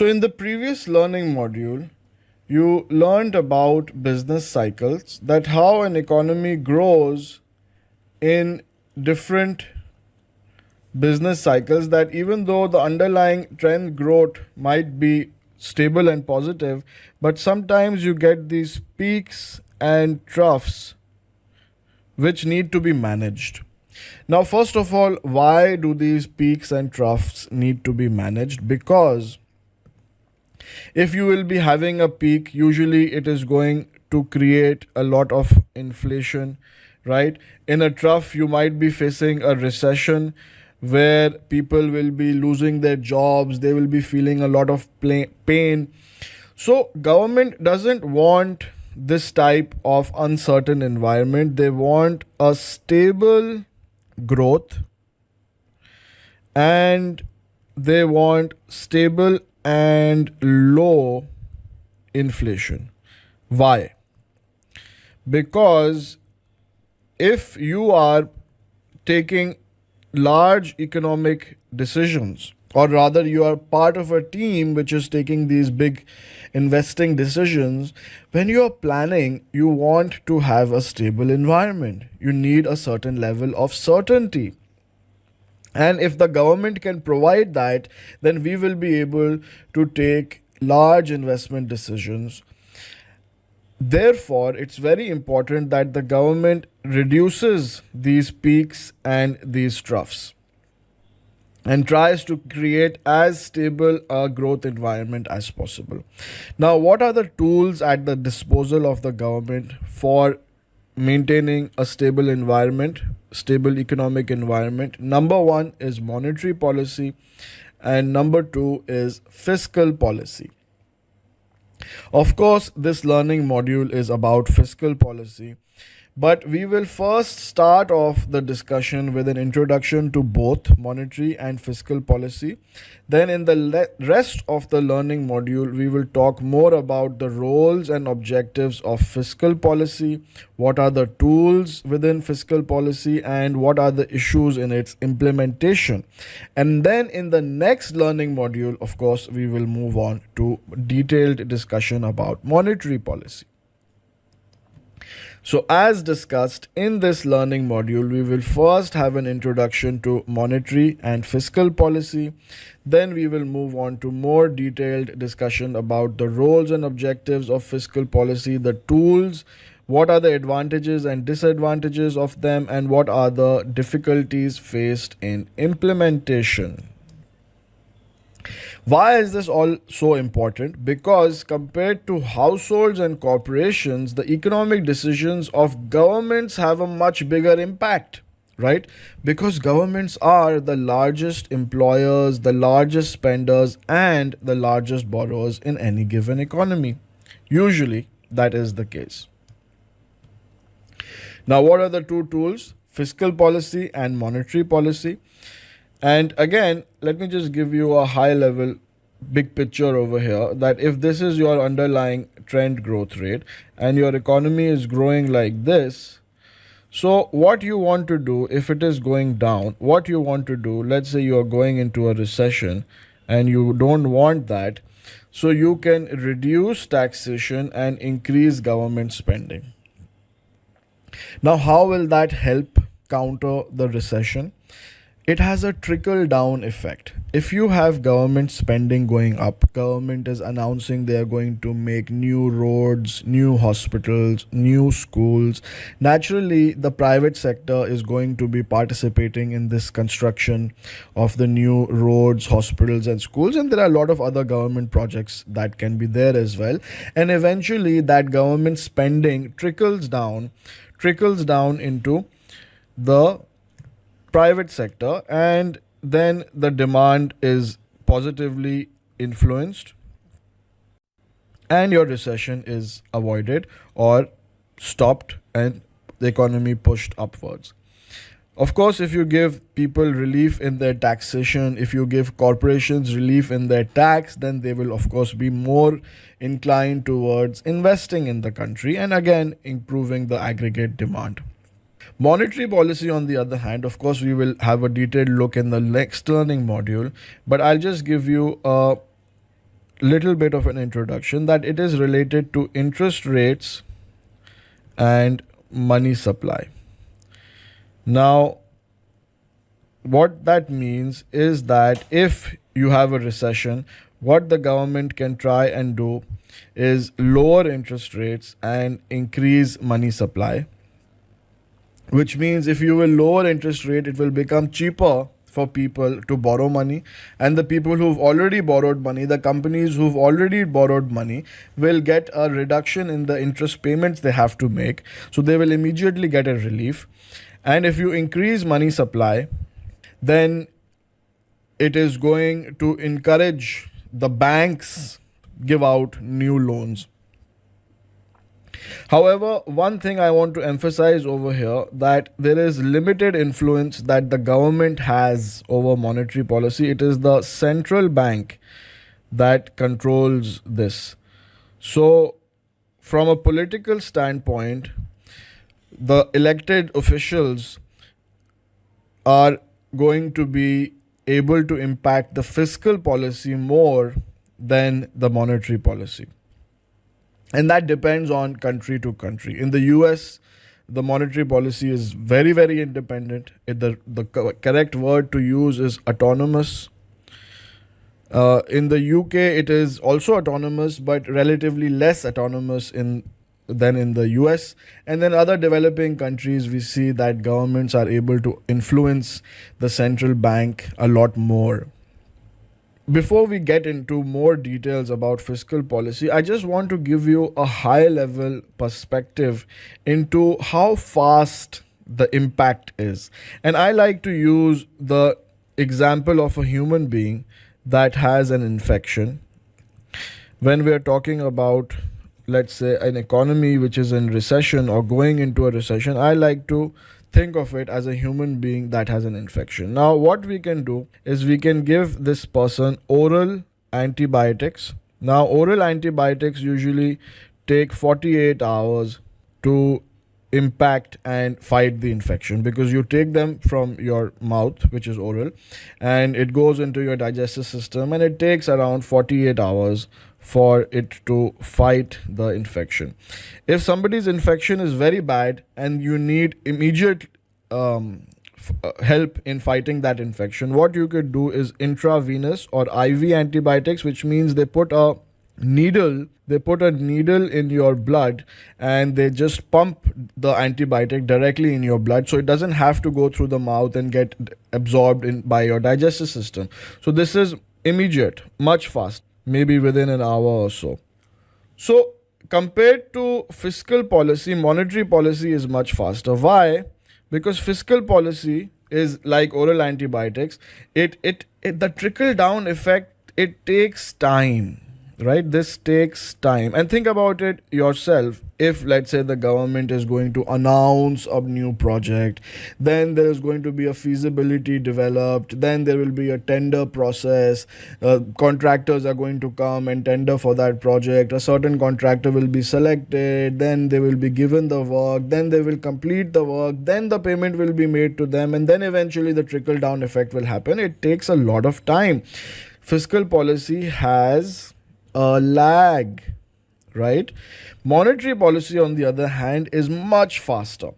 So, in the previous learning module, you learned about business cycles, that how an economy grows in different business cycles, that even though the underlying trend growth might be stable and positive, but sometimes you get these peaks and troughs which need to be managed. Now, first of all, why do these peaks and troughs need to be managed? Because if you will be having a peak, usually it is going to create a lot of inflation, right? In a trough, you might be facing a recession where people will be losing their jobs, they will be feeling a lot of pain. So, government doesn't want this type of uncertain environment. They want a stable growth, and they want stable and low inflation. Why? Because if you are taking large economic decisions, or rather, you are part of a team which is taking these big investing decisions, when you are planning, you want to have a stable environment. You need a certain level of certainty. And if the government can provide that, then we will be able to take large investment decisions. Therefore, it's very important that the government reduces these peaks and these troughs and tries to create as stable a growth environment as possible. Now, what are the tools at the disposal of the government for maintaining a stable environment, stable economic environment? Number one is monetary policy, and number two is fiscal policy. Of course, this learning module is about fiscal policy, but we will first start off the discussion with an introduction to both monetary and fiscal policy. Then, in the rest of the learning module, we will talk more about the roles and objectives of fiscal policy, what are the tools within fiscal policy, and what are the issues in its implementation. And then, in the next learning module, of course, we will move on to detailed discussion about monetary policy. So, as discussed in this learning module, we will first have an introduction to monetary and fiscal policy. Then we will move on to more detailed discussion about the roles and objectives of fiscal policy, the tools, what are the advantages and disadvantages of them, and what are the difficulties faced in implementation. Why is this all so important? Because compared to households and corporations, the economic decisions of governments have a much bigger impact, right? Because governments are the largest employers, the largest spenders, and the largest borrowers in any given economy. Usually, that is the case. Now, what are the two tools? Fiscal policy and monetary policy. And again, let me just give you a high level big picture over here, that if this is your underlying trend growth rate and your economy is growing like this, so what you want to do, if it is going down, what you want to do, let's say you are going into a recession and you don't want that, so you can reduce taxation and increase government spending. Now, how will that help counter the recession? It has a trickle down effect. If you have government spending going up, government is announcing they are going to make new roads, new hospitals, new schools. Naturally, the private sector is going to be participating in this construction of the new roads, hospitals, and schools. And there are a lot of other government projects that can be there as well. And eventually, that government spending trickles down into the private sector, and then the demand is positively influenced and your recession is avoided or stopped and the economy pushed upwards. Of course, if you give people relief in their taxation, if you give corporations relief in their tax, then they will of course be more inclined towards investing in the country and again improving the aggregate demand. Monetary policy, on the other hand, of course, we will have a detailed look in the next learning module, but I'll just give you a little bit of an introduction that it is related to interest rates and money supply. Now, what that means is that if you have a recession, what the government can try and do is lower interest rates and increase money supply, which means if you will lower interest rate, it will become cheaper for people to borrow money, and the people who've already borrowed money, the companies who've already borrowed money, will get a reduction in the interest payments they have to make, so they will immediately get a relief. And if you increase money supply, then it is going to encourage the banks give out new loans. However, one thing I want to emphasize over here, that there is limited influence that the government has over monetary policy. It is the central bank that controls this. So from a political standpoint, the elected officials are going to be able to impact the fiscal policy more than the monetary policy. And that depends on country to country. In the US, the monetary policy is very, very independent. The correct word to use is autonomous. In the UK, it is also autonomous, but relatively less autonomous than in the US. And then other developing countries, we see that governments are able to influence the central bank a lot more. Before we get into more details about fiscal policy, I just want to give you a high level perspective into how fast the impact is. And I like to use the example of a human being that has an infection. When we are talking about, let's say, an economy which is in recession or going into a recession, I like to think of it as a human being that has an infection. Now, what we can do is we can give this person oral antibiotics. Now, oral antibiotics usually take 48 hours to impact and fight the infection, because you take them from your mouth, which is oral, and it goes into your digestive system, and it takes around 48 hours for it to fight the infection. If somebody's infection is very bad and you need immediate help in fighting that infection, what you could do is intravenous or IV antibiotics, which means they put a needle in your blood and they just pump the antibiotic directly in your blood, so it doesn't have to go through the mouth and get absorbed by your digestive system. So this is immediate, much fast, maybe within an hour or so. So compared to fiscal policy, monetary policy is much faster. Why? Because fiscal policy is like oral antibiotics. The trickle down effect, it takes time, right? This takes time. And think about it yourself. If, let's say, the government is going to announce a new project, then there is going to be a feasibility developed, then there will be a tender process, contractors are going to come and tender for that project, a certain contractor will be selected, then they will be given the work, then they will complete the work, then the payment will be made to them, and then eventually the trickle down effect will happen. It takes a lot of time. Fiscal policy has a lag, right? Monetary policy, on the other hand, is much faster,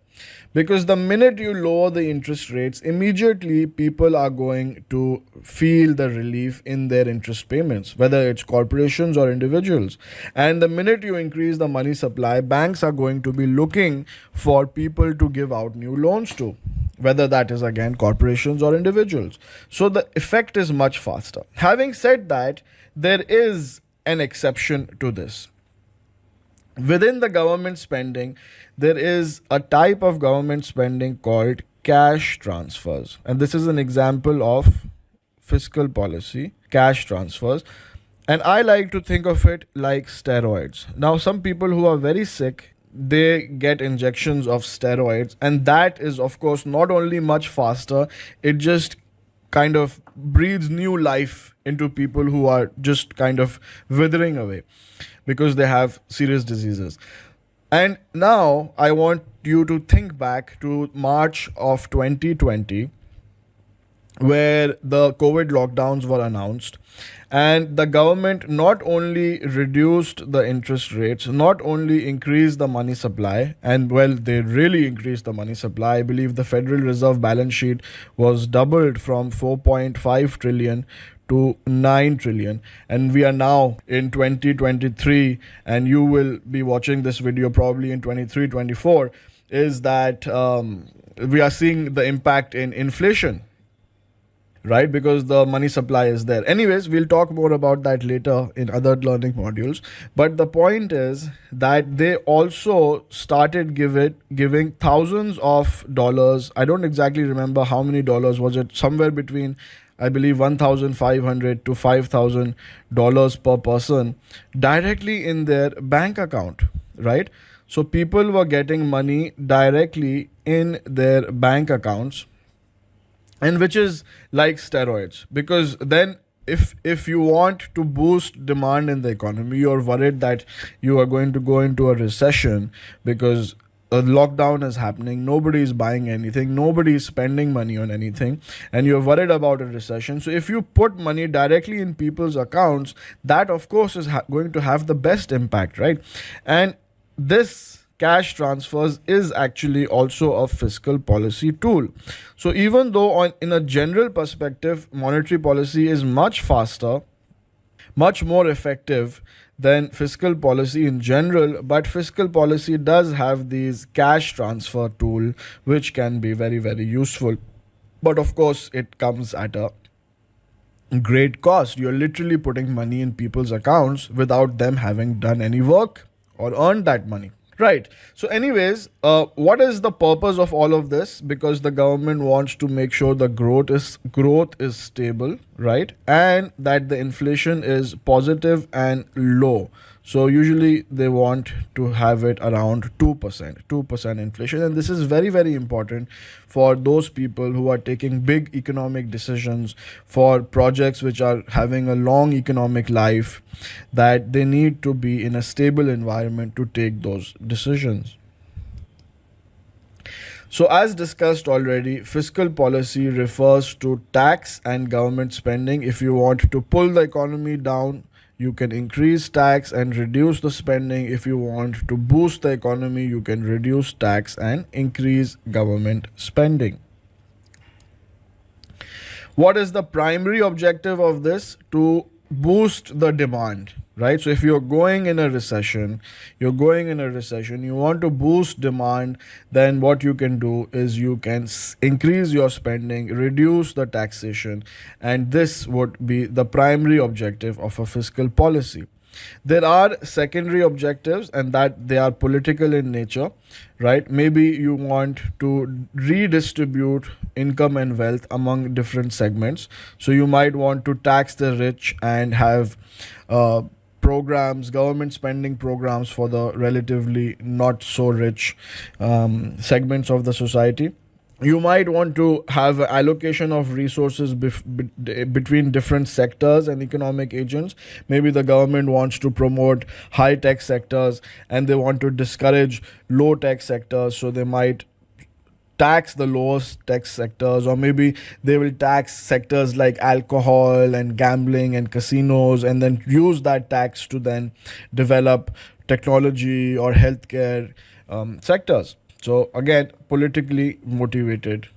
because the minute you lower the interest rates, immediately people are going to feel the relief in their interest payments, whether it's corporations or individuals. And the minute you increase the money supply, banks are going to be looking for people to give out new loans to, whether that is again corporations or individuals. So the effect is much faster. Having said that, there is an exception to this. Within the government spending, there is a type of government spending called cash transfers. And this is an example of fiscal policy, cash transfers. And I like to think of it like steroids. Now, some people who are very sick, they get injections of steroids. And that is, of course, not only much faster, it just kind of breathes new life into people who are just kind of withering away because they have serious diseases. And now I want you to think back to March of 2020, where the COVID lockdowns were announced. And the government not only reduced the interest rates, not only increased the money supply, and well, they really increased the money supply. I believe the Federal Reserve balance sheet was doubled from 4.5 trillion to 9 trillion, and we are now in 2023, and you will be watching this video probably in 23-24. Is that we are seeing the impact in inflation, right? Because the money supply is there. Anyways, we'll talk more about that later in other learning modules. But the point is that they also started giving thousands of dollars. I don't exactly remember how many dollars was it. Somewhere between, I believe, $1,500 to $5,000 per person directly in their bank account, right? So people were getting money directly in their bank accounts, and which is like steroids, because then if you want to boost demand in the economy, you're worried that you are going to go into a recession because a lockdown is happening, nobody is buying anything, nobody is spending money on anything, and you're worried about a recession. So if you put money directly in people's accounts, that of course is going to have the best impact, right? And this cash transfers is actually also a fiscal policy tool. So even though in a general perspective, monetary policy is much faster, much more effective than fiscal policy in general, but fiscal policy does have these cash transfer tool which can be very, very useful. But of course, it comes at a great cost. You're literally putting money in people's accounts without them having done any work or earned that money. Right. So anyways, what is the purpose of all of this? Because the government wants to make sure the growth is stable, right? And that the inflation is positive and low. So usually they want to have it around 2% inflation. And this is very, very important for those people who are taking big economic decisions, for projects which are having a long economic life, that they need to be in a stable environment to take those decisions. So as discussed already, fiscal policy refers to tax and government spending. If you want to pull the economy down, you can increase tax and reduce the spending. If you want to boost the economy, you can reduce tax and increase government spending. What is the primary objective of this? To boost the demand, right? So if you're going in a recession, you want to boost demand, then what you can do is you can increase your spending, reduce the taxation, and this would be the primary objective of a fiscal policy. There are secondary objectives, and that they are political in nature, right? Maybe you want to redistribute income and wealth among different segments. So you might want to tax the rich and have programs, government spending programs for the relatively not so rich segments of the society. You might want to have allocation of resources between different sectors and economic agents. Maybe the government wants to promote high tech sectors and they want to discourage low tech sectors, so they might tax the lowest tech sectors, or maybe they will tax sectors like alcohol and gambling and casinos, and then use that tax to then develop technology or healthcare sectors. So again, politically motivated.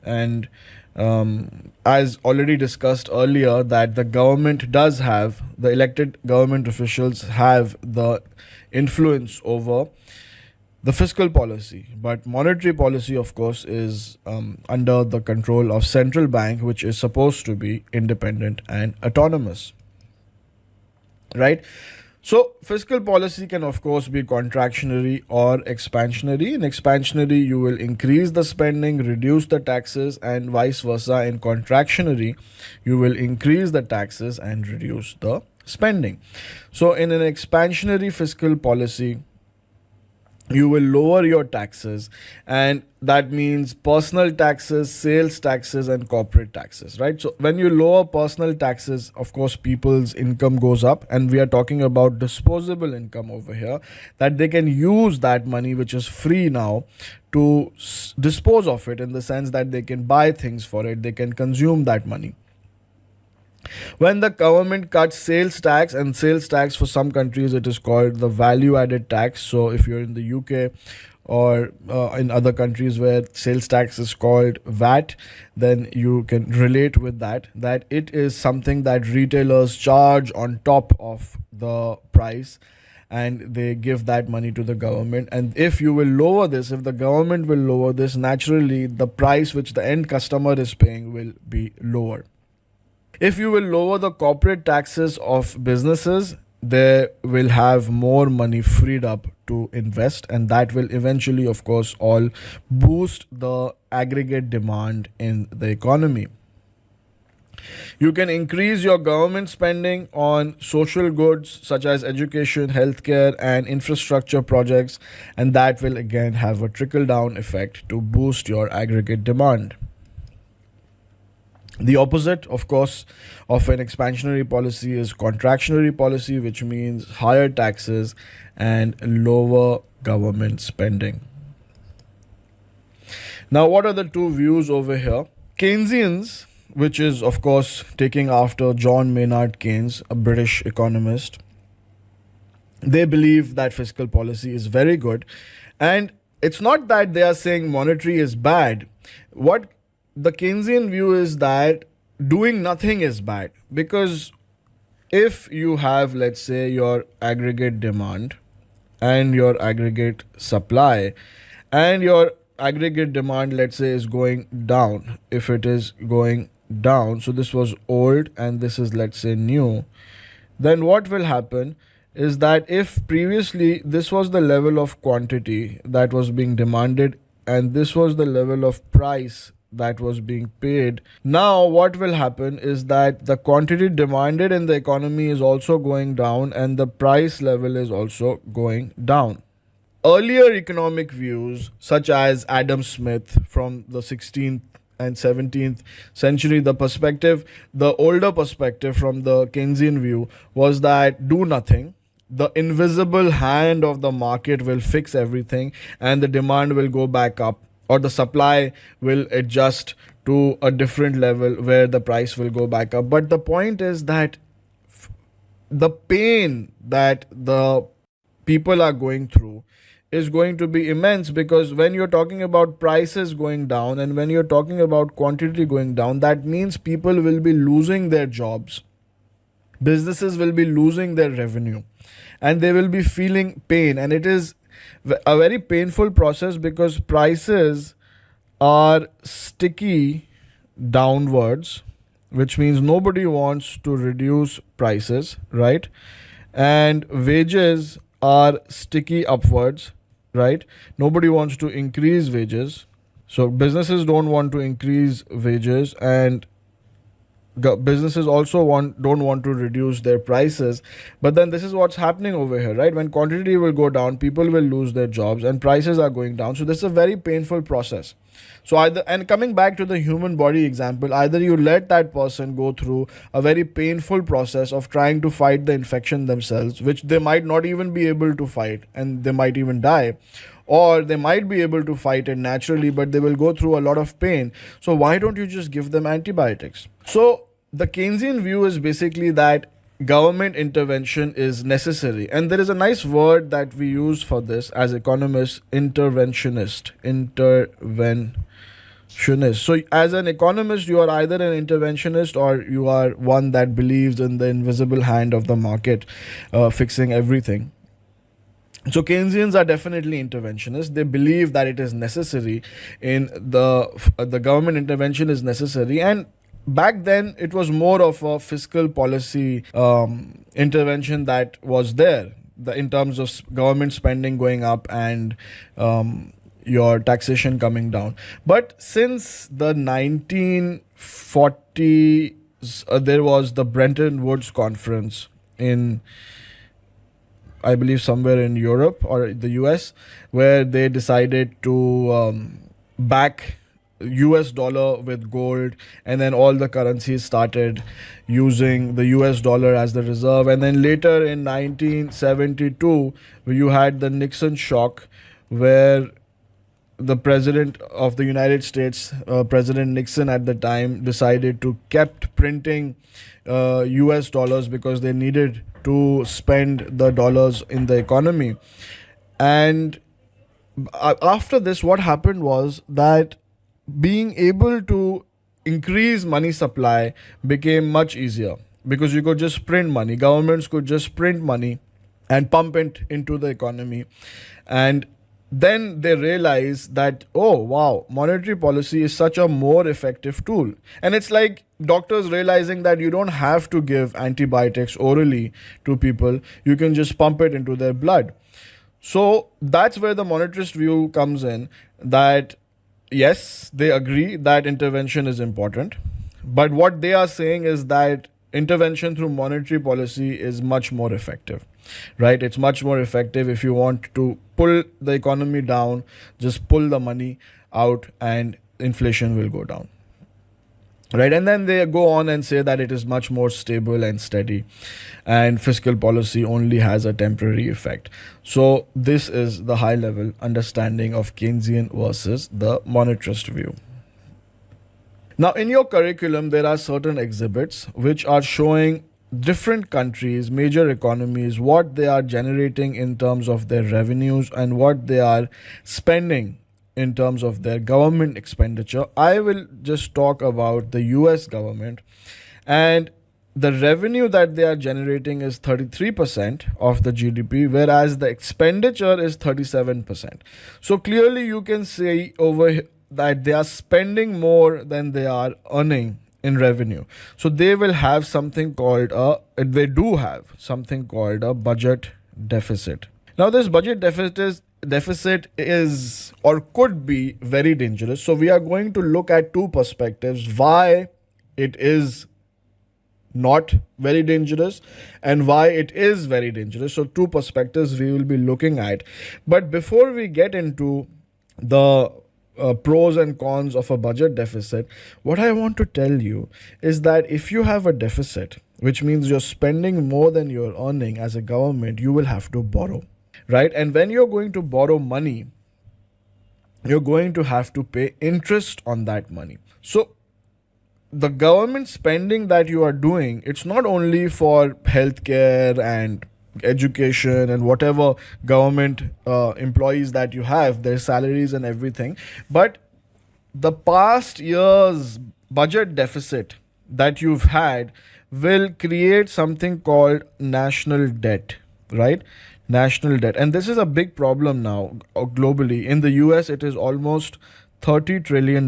And as already discussed earlier, that the government does have, the elected government officials have the influence over the fiscal policy, but monetary policy, of course, is under the control of central bank, which is supposed to be independent and autonomous, right? So fiscal policy can of course be contractionary or expansionary. In expansionary, you will increase the spending, reduce the taxes, and vice versa. In contractionary, you will increase the taxes and reduce the spending. So in an expansionary fiscal policy, you will lower your taxes, and that means personal taxes, sales taxes, and corporate taxes, right? So when you lower personal taxes, of course people's income goes up, and we are talking about disposable income over here, that they can use that money which is free now to dispose of it, in the sense that they can buy things for it, they can consume that money. When the government cuts sales tax, and sales tax for some countries it is called the value added tax. So if you're in the UK or in other countries where sales tax is called VAT, then you can relate with that, that it is something that retailers charge on top of the price, and they give that money to the government. And if you will lower this, if the government will lower this, naturally the price which the end customer is paying will be lower. If you will lower the corporate taxes of businesses, they will have more money freed up to invest, and that will eventually, of course, all boost the aggregate demand in the economy. You can increase your government spending on social goods such as education, healthcare, and infrastructure projects, and that will again have a trickle down effect to boost your aggregate demand. The opposite, of course, of an expansionary policy is contractionary policy, which means higher taxes and lower government spending. Now, what are the two views over here? Keynesians, which is, of course, taking after John Maynard Keynes, a British economist, they believe that fiscal policy is very good. And it's not that they are saying monetary is bad. What the Keynesian view is that doing nothing is bad, because if you have, let's say, your aggregate demand and your aggregate supply, and your aggregate demand, let's say, is going down, if it is going down, so this was old and this is, let's say, new, then what will happen is that if previously this was the level of quantity that was being demanded and this was the level of price that was being paid, now what will happen is that the quantity demanded in the economy is also going down and the price level is also going down. Earlier economic views, such as Adam Smith from the 16th and 17th century, the older perspective from the Keynesian view was that do nothing. The invisible hand of the market will fix everything and the demand will go back up, or the supply will adjust to a different level where the price will go back up. But the point is that the pain that the people are going through is going to be immense, because when you're talking about prices going down and when you're talking about quantity going down, that means people will be losing their jobs, businesses will be losing their revenue, and they will be feeling pain. And it is a very painful process because prices are sticky downwards, which means nobody wants to reduce prices, right? And wages are sticky upwards, right? Nobody wants to increase wages. So businesses don't want to increase wages, and businesses also don't want to reduce their prices. But then this is what's happening over here, right? When quantity will go down, people will lose their jobs and prices are going down. So this is a very painful process. So and coming back to the human body example, either you let that person go through a very painful process of trying to fight the infection themselves, which they might not even be able to fight and they might even die, or they might be able to fight it naturally, but they will go through a lot of pain. So why don't you just give them antibiotics? So the Keynesian view is basically that government intervention is necessary. And there is a nice word that we use for this as economists: interventionist. So as an economist, you are either an interventionist or you are one that believes in the invisible hand of the market fixing everything. So Keynesians are definitely interventionists. They believe that it is necessary in the government intervention is necessary. And back then it was more of a fiscal policy intervention that was there, in terms of government spending going up and your taxation coming down. But since the 1940s, there was the Bretton Woods conference in I believe somewhere in Europe or the US, where they decided to back US dollar with gold, and then all the currencies started using the US dollar as the reserve. And then later in 1972, you had the Nixon shock, where the president of the United States, President Nixon at the time, decided to kept printing US dollars because they needed to spend the dollars in the economy. And after this, what happened was that being able to increase money supply became much easier, because you could just print money. Governments could just print money and pump it into the economy. And then they realize that, oh wow, monetary policy is such a more effective tool. And it's like doctors realizing that you don't have to give antibiotics orally to people, you can just pump it into their blood. So that's where the monetarist view comes in, that yes, they agree that intervention is important, but what they are saying is that intervention through monetary policy is much more effective, right? It's much more effective. If you want to pull the economy down, just pull the money out and inflation will go down, right? And then they go on and say that it is much more stable and steady, and fiscal policy only has a temporary effect. So this is the high level understanding of Keynesian versus the monetarist view. Now, in your curriculum, there are certain exhibits which are showing different countries, major economies, what they are generating in terms of their revenues and what they are spending in terms of their government expenditure. I will just talk about the US government, and the revenue that they are generating is 33% of the GDP, whereas the expenditure is 37%. So clearly you can say over here that they are spending more than they are earning in revenue. So they will have something called they do have something called a budget deficit. Now this budget deficit is or could be very dangerous. So we are going to look at two perspectives, why it is not very dangerous and why it is very dangerous. So two perspectives we will be looking at. But before we get into the pros and cons of a budget deficit, what I want to tell you is that if you have a deficit, which means you're spending more than you're earning as a government, you will have to borrow, right? And when you're going to borrow money, you're going to have to pay interest on that money. So the government spending that you are doing, it's not only for healthcare and education and whatever government employees that you have, their salaries and everything, but the past year's budget deficit that you've had will create something called national debt, right? National debt. And this is a big problem now globally. In the US, it is almost $30 trillion.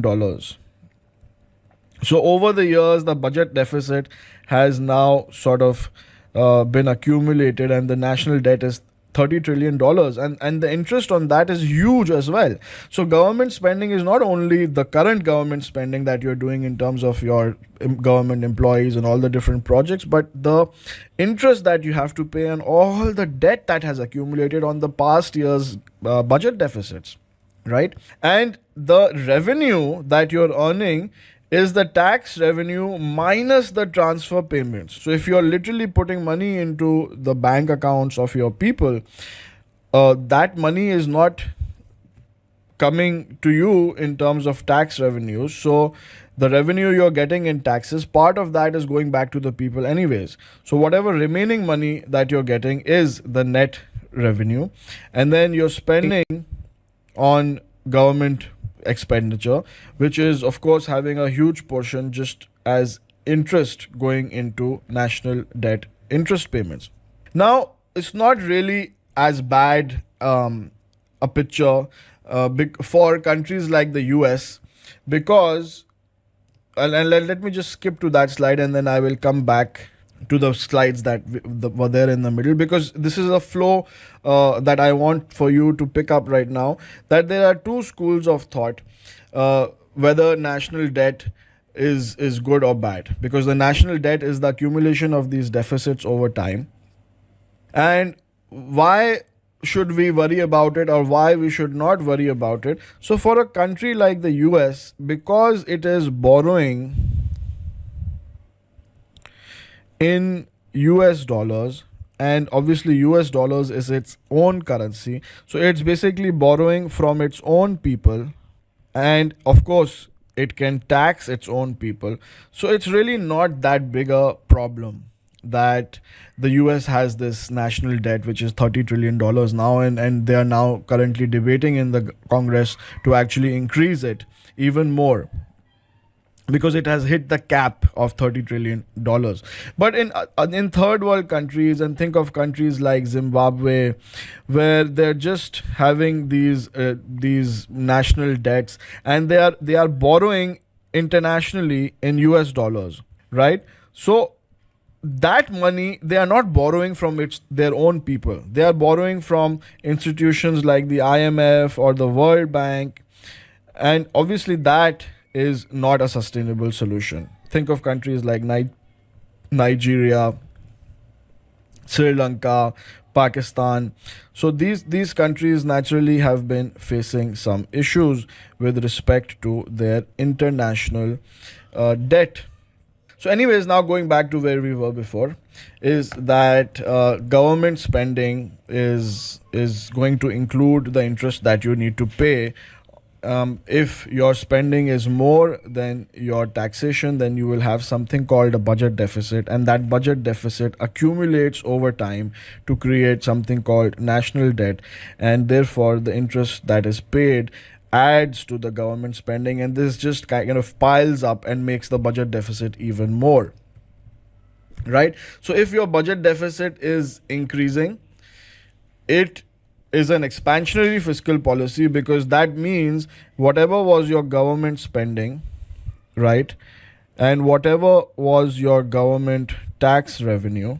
So over the years, the budget deficit has now sort of been accumulated, and the national debt is $30 trillion, and the interest on that is huge as well. So government spending is not only the current government spending that you're doing in terms of your government employees and all the different projects, but the interest that you have to pay and all the debt that has accumulated on the past year's budget deficits, right? And the revenue that you're earning is the tax revenue minus the transfer payments. So if you're literally putting money into the bank accounts of your people, that money is not coming to you in terms of tax revenues. So the revenue you're getting in taxes, part of that is going back to the people anyways. So whatever remaining money that you're getting is the net revenue. And then you're spending on government expenditure, which is of course having a huge portion just as interest going into national debt interest payments. Now it's not really as bad a picture for countries like the US, because and let me just skip to that slide and then I will come back to the slides that were there in the middle, because this is a flow that I want for you to pick up right now, that there are two schools of thought whether national debt is good or bad, because the national debt is the accumulation of these deficits over time, and why should we worry about it, or why we should not worry about it? So for a country like the US, because it is borrowing in US dollars, and obviously US dollars is its own currency, so it's basically borrowing from its own people, and of course it can tax its own people. So it's really not that big a problem that the US has this national debt which is $30 trillion now, and they are now currently debating in the Congress to actually increase it even more, because it has hit the cap of $30 trillion. But in third world countries, and think of countries like Zimbabwe, where they're just having these national debts, and they are borrowing internationally in US dollars, right? So that money they are not borrowing from their own people. They are borrowing from institutions like the IMF or the World Bank, and obviously that is not a sustainable solution. Think of countries like Nigeria, Sri Lanka, Pakistan. So these countries naturally have been facing some issues with respect to their international debt. So anyways, now going back to where we were before, is that government spending is going to include the interest that you need to pay. If your spending is more than your taxation, then you will have something called a budget deficit, and that budget deficit accumulates over time to create something called national debt, and therefore the interest that is paid adds to the government spending, and this just kind of piles up and makes the budget deficit even more, right? So if your budget deficit is increasing, it is an expansionary fiscal policy, because that means whatever was your government spending, right, and whatever was your government tax revenue,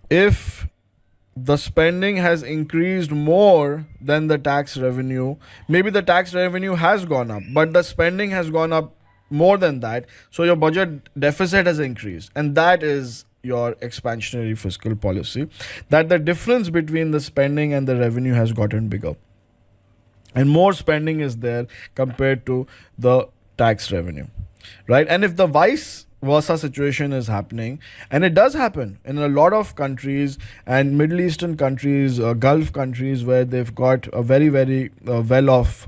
if the spending has increased more than the tax revenue, maybe the tax revenue has gone up, but the spending has gone up more than that, so your budget deficit has increased, and that is your expansionary fiscal policy, that the difference between the spending and the revenue has gotten bigger, and more spending is there compared to the tax revenue, right? And if the vice versa situation is happening, and it does happen in a lot of countries, and Middle Eastern countries, Gulf countries, where they've got a very very well off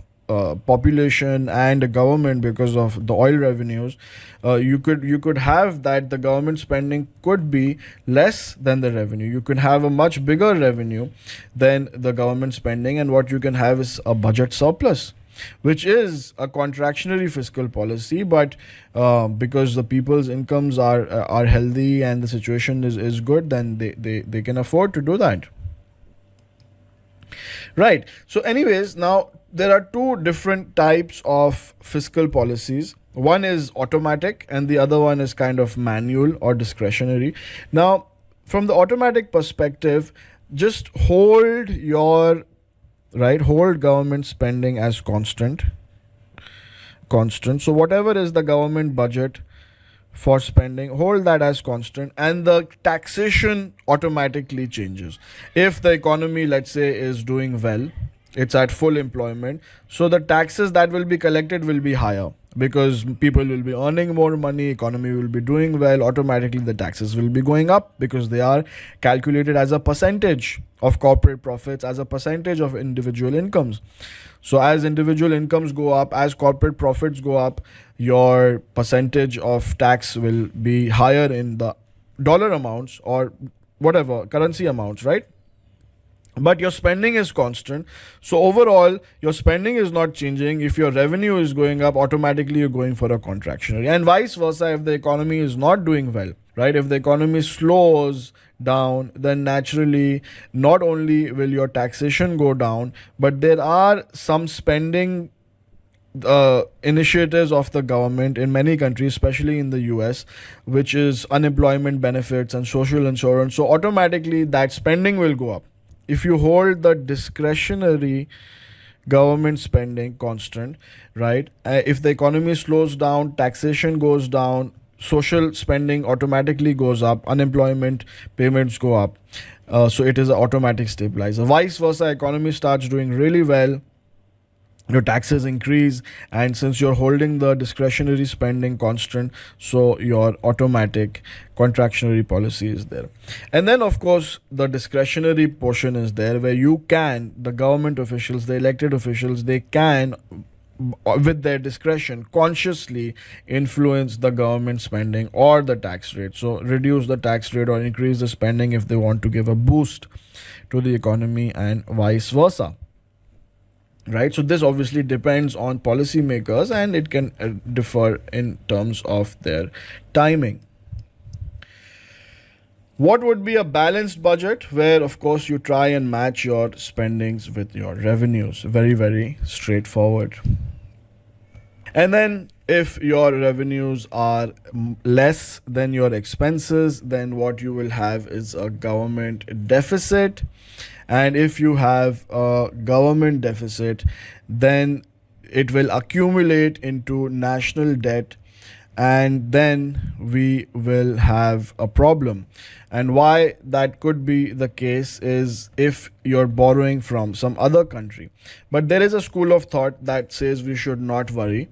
population and a government because of the oil revenues, you could have that the government spending could be less than the revenue. You could have a much bigger revenue than the government spending, and what you can have is a budget surplus, which is a contractionary fiscal policy, but because the people's incomes are healthy and the situation is good, then they can afford to do that, right? So anyways, now there are two different types of fiscal policies. One is automatic and the other one is kind of manual or discretionary. Now from the automatic perspective, just hold government spending as constant. So whatever is the government budget for spending, hold that as constant, and the taxation automatically changes. If the economy, let's say, is doing well, it's at full employment, so the taxes that will be collected will be higher, because people will be earning more money, economy will be doing well, automatically the taxes will be going up, because they are calculated as a percentage of corporate profits, as a percentage of individual incomes. So as individual incomes go up, as corporate profits go up, your percentage of tax will be higher in the dollar amounts or whatever currency amounts, right? But your spending is constant. So overall, your spending is not changing. If your revenue is going up, automatically you're going for a contractionary. And vice versa, if the economy is not doing well, right? If the economy slows down, then naturally, not only will your taxation go down, but there are some spending initiatives of the government in many countries, especially in the US, which is unemployment benefits and social insurance. So automatically that spending will go up. If you hold the discretionary government spending constant, right? If the economy slows down, taxation goes down, social spending automatically goes up, unemployment payments go up. So it is an automatic stabilizer. Vice versa, economy starts doing really well, your taxes increase, and since you're holding the discretionary spending constant, so your automatic contractionary policy is there. And then of course the discretionary portion is there, where you can, the government officials, the elected officials, they can with their discretion consciously influence the government spending or the tax rate. So reduce the tax rate or increase the spending if they want to give a boost to the economy, and vice versa. Right, so this obviously depends on policymakers, and it can differ in terms of their timing. What would be a balanced budget? Where of course you try and match your spendings with your revenues. Very, very straightforward. And then if your revenues are less than your expenses, then what you will have is a government deficit. And if you have a government deficit, then it will accumulate into national debt, and then we will have a problem. And why that could be the case is if you're borrowing from some other country. But there is a school of thought that says we should not worry,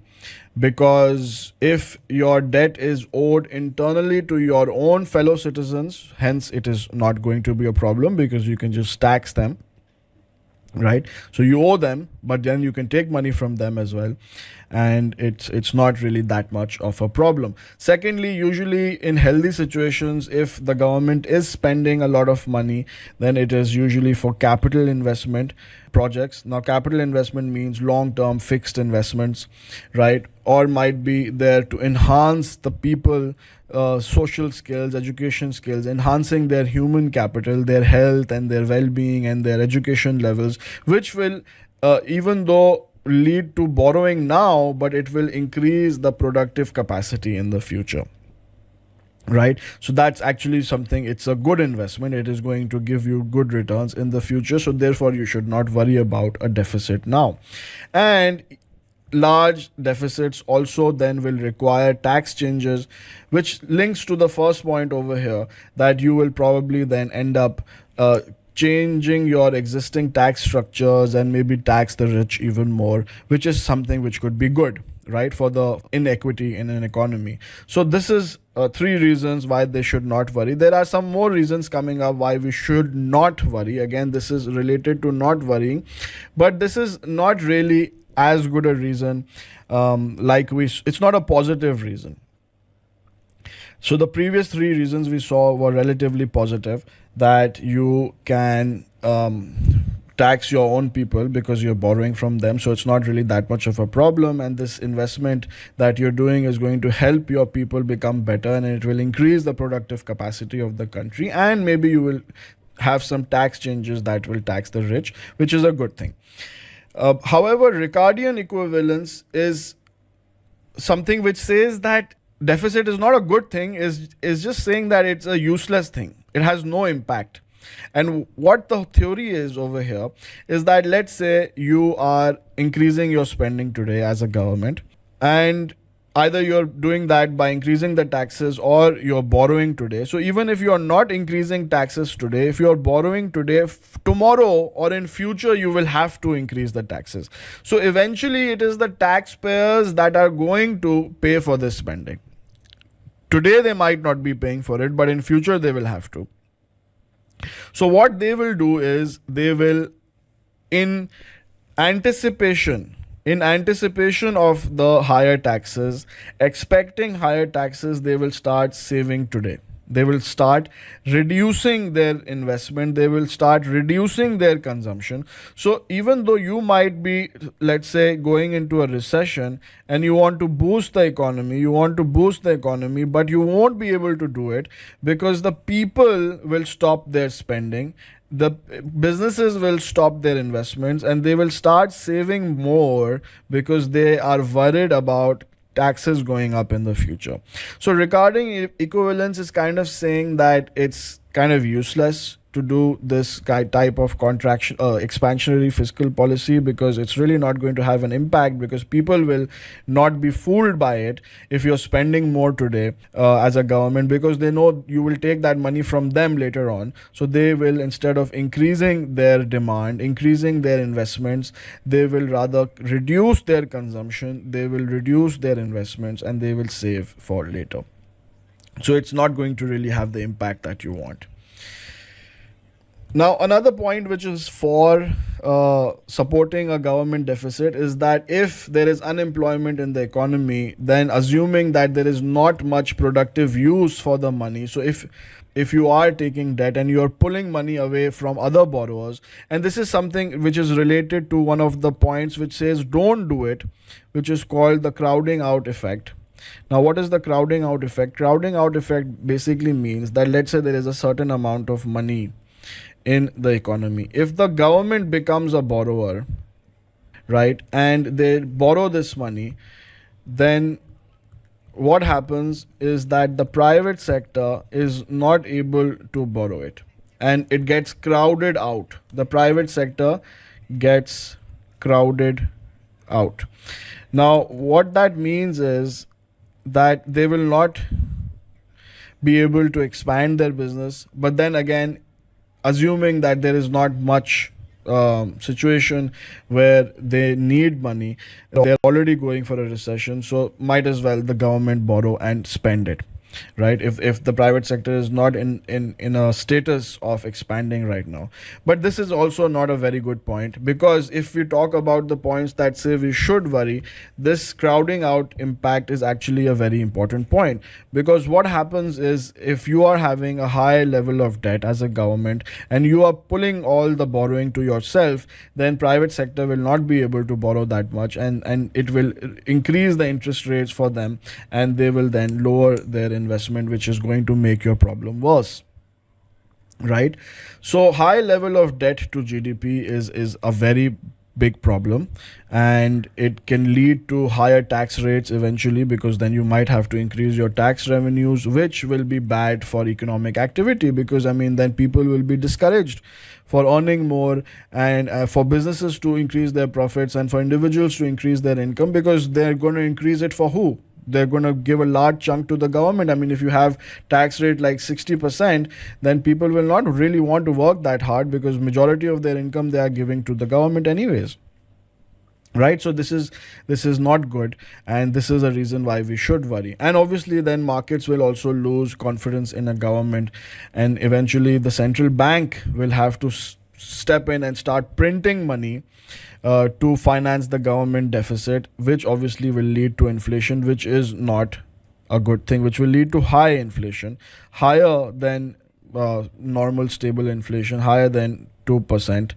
because if your debt is owed internally to your own fellow citizens, hence it is not going to be a problem, because you can just tax them, right? So you owe them, but then you can take money from them as well, and it's not really that much of a problem. Secondly, usually in healthy situations, if the government is spending a lot of money, then it is usually for capital investment projects. Now capital investment means long term fixed investments, right? Or might be there to enhance the people social skills, education skills, enhancing their human capital, their health and their well-being and their education levels, which will even though lead to borrowing now, but it will increase the productive capacity in the future. Right, so that's actually something, it's a good investment, it is going to give you good returns in the future, so therefore you should not worry about a deficit now. And large deficits also then will require tax changes, which links to the first point over here, that you will probably then end up changing your existing tax structures and maybe tax the rich even more, which is something which could be good, right, for the inequity in an economy. So this is three reasons why they should not worry. There are some more reasons coming up why we should not worry. Again, this is related to not worrying, but this is not really as good a reason. It's not a positive reason. So the previous three reasons we saw were relatively positive, that you can tax your own people because you're borrowing from them, so it's not really that much of a problem, and this investment that you're doing is going to help your people become better, and it will increase the productive capacity of the country, and maybe you will have some tax changes that will tax the rich, which is a good thing. However, Ricardian equivalence is something which says that deficit is not a good thing, is just saying that it's a useless thing, it has no impact. And what the theory is over here is that, let's say you are increasing your spending today as a government, and either you're doing that by increasing the taxes or you're borrowing today. So even if you're not increasing taxes today, if you're borrowing today, tomorrow or in future you will have to increase the taxes. So eventually it is the taxpayers that are going to pay for this spending. Today they might not be paying for it, but in future they will have to. So what they will do is, they will, in anticipation of the higher taxes, expecting higher taxes, they will start saving today. They will start reducing their investment. They will start reducing their consumption. So even though you might be, let's say, going into a recession and you want to boost the economy, but you won't be able to do it because the people will stop their spending. The businesses will stop their investments and they will start saving more because they are worried about taxes going up in the future. So Ricardian equivalence is kind of saying that it's kind of useless. to do this type of expansionary fiscal policy, because it's really not going to have an impact, because people will not be fooled by it if you're spending more today as a government, because they know you will take that money from them later on. So they will, instead of increasing their demand, increasing their investments, they will rather reduce their consumption, they will reduce their investments, and they will save for later. So it's not going to really have the impact that you want. Now, another point which is for supporting a government deficit is that if there is unemployment in the economy, then assuming that there is not much productive use for the money. So if you are taking debt and you are pulling money away from other borrowers, and this is something which is related to one of the points which says don't do it, which is called the crowding out effect. Now, what is the crowding out effect? Crowding out effect basically means that, let's say there is a certain amount of money in the economy. If the government becomes a borrower, right, and they borrow this money, then what happens is that the private sector is not able to borrow it, and it gets crowded out. The private sector gets crowded out. Now, what that means is that they will not be able to expand their business. But then again, assuming that there is not much situation where they need money, they're already going for a recession, so might as well the government borrow and spend it, right? If the private sector is not in a status of expanding right now. But this is also not a very good point, because if we talk about the points that say we should worry, this crowding out impact is actually a very important point. Because what happens is, if you are having a high level of debt as a government and you are pulling all the borrowing to yourself, then private sector will not be able to borrow that much, and it will increase the interest rates for them, and they will then lower their investment, which is going to make your problem worse, right? So high level of debt to GDP is a very big problem, and it can lead to higher tax rates eventually, because then you might have to increase your tax revenues, which will be bad for economic activity, because then people will be discouraged for earning more, and for businesses to increase their profits, and for individuals to increase their income, because they're going to increase it for who? They're going to give a large chunk to the government. If you have tax rate like 60%, then people will not really want to work that hard, because majority of their income they are giving to the government anyways, right? So this is not good, and this is a reason why we should worry. And obviously then markets will also lose confidence in a government, and eventually the central bank will have to step in and start printing money to finance the government deficit, which obviously will lead to inflation, which is not a good thing, which will lead to high inflation, higher than normal stable inflation, higher than 2%,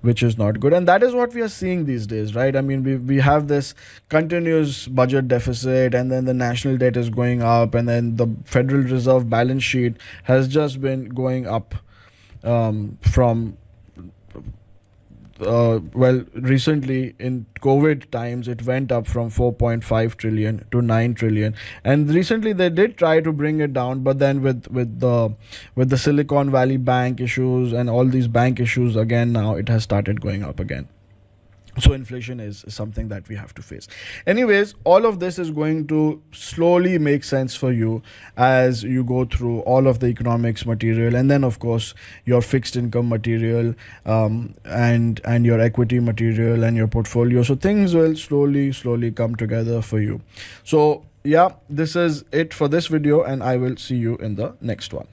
which is not good. And that is what we are seeing these days, right? We have this continuous budget deficit, and then the national debt is going up, and then the Federal Reserve balance sheet has just been going up from recently in COVID times, it went up from 4.5 trillion to 9 trillion. And recently they did try to bring it down, but then with the Silicon Valley Bank issues and all these bank issues, again, now it has started going up again. So inflation is something that we have to face. Anyways, all of this is going to slowly make sense for you as you go through all of the economics material, and then of course your fixed income material, and your equity material and your portfolio. So things will slowly come together for you. So yeah, this is it for this video, and I will see you in the next one.